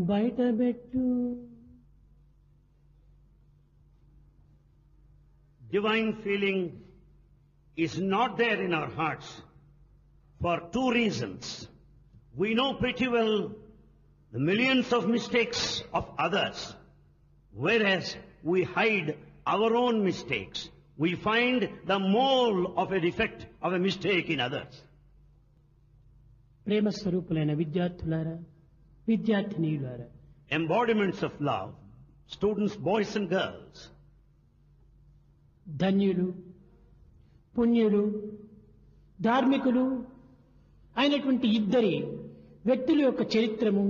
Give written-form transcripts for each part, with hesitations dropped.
బయటబెట్టు. Divine feeling is not there in our hearts for two reasons. We know pretty well the millions of mistakes of others, whereas we hide our own mistakes. We find the mole of a defect of a mistake in others. ప్రేమ స్వరూపులైన విద్యార్థులారా, విద్యార్థినీయులారా, Embodiments of love, students, boys and girls, ధన్యులు, పుణ్యులు, ధార్మికులు అయినటువంటి ఇద్దరి వ్యక్తుల యొక్క చరిత్రము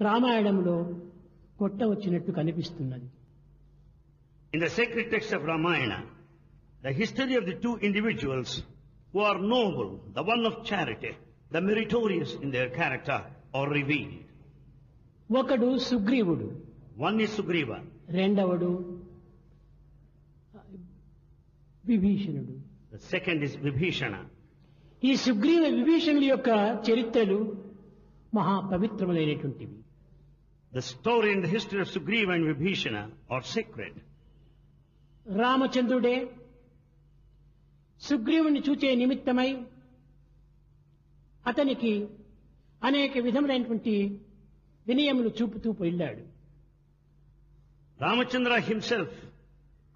రామాయణంలో కొట్టవచ్చినట్టు కనిపిస్తున్నది. in the sacred text of Ramayana, the history of the two individuals who are noble, the one of charity, the meritorious in their character, are revealed. ఒకడు సుగ్రీవుడు, One is Sugriva, రెండవడు విభీషణుడు. the second is Vibhishana. ఈ సుగ్రీవ విభీషణుల యొక్క చరిత్రలు మహా పవిత్రములైనటువంటివి. The story and the history of Sugriva and Vibhishana are sacred. రామచంద్రుడే సుగ్రీవుని చూచే నిమిత్తమై అతనికి అనేక విధములైనటువంటి వినయములు చూపుతూ వెళ్ళాడు. Ramachandra himself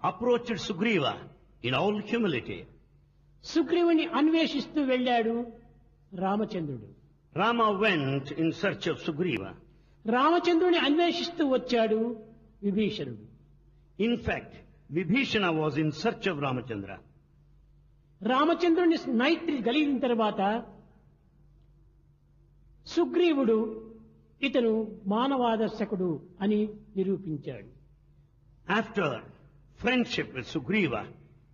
approached Sugriva in all humility. సుగ్రీవుని అన్వేషిస్తూ వెళ్ళాడు రామచంద్రుడు. Rama went in search of Sugriva. రామచంద్రుని అన్వేషిస్తూ వచ్చాడు విభీషణుడు. In fact, Vibhishana was in search of Ramachandra. రామచంద్రుని మైత్రి కలిగిన తర్వాత సుగ్రీవుడు ఇతను మానవాదర్శకుడు అని నిరూపించాడు. After friendship with Sugriva,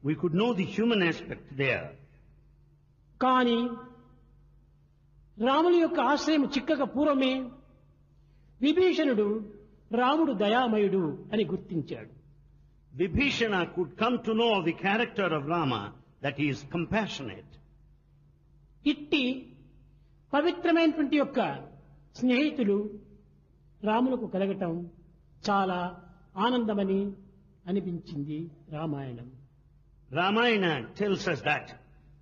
we could know the human aspect there. కానీ రాముని యొక్క ఆశ్రయం చిక్కక పూర్వమే విభీషణుడు రాముడు దయామయుడు అని గుర్తించాడు. Vibhishana could come to know the character of Rama, that he is compassionate. ఇట్టి పవిత్రమైనటువంటి యొక్క స్నేహితులు రాములకు కలగటం చాలా ఆనందమని అనిపించింది Ramayanam. Ramayana tells us that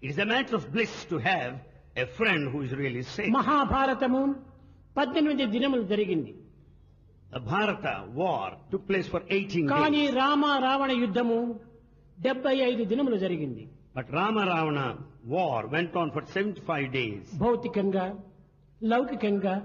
it is a matter of bliss to have a friend who is really safe. మహాభారతము 18 దినములు జరిగింది. The Bharata war took place for 18 కానీ days. రామ రావణ యుద్ధము 75 దినములు జరిగింది. But Rama-Ravana war went on for 75 days. భౌతికంగా, లౌకికంగా,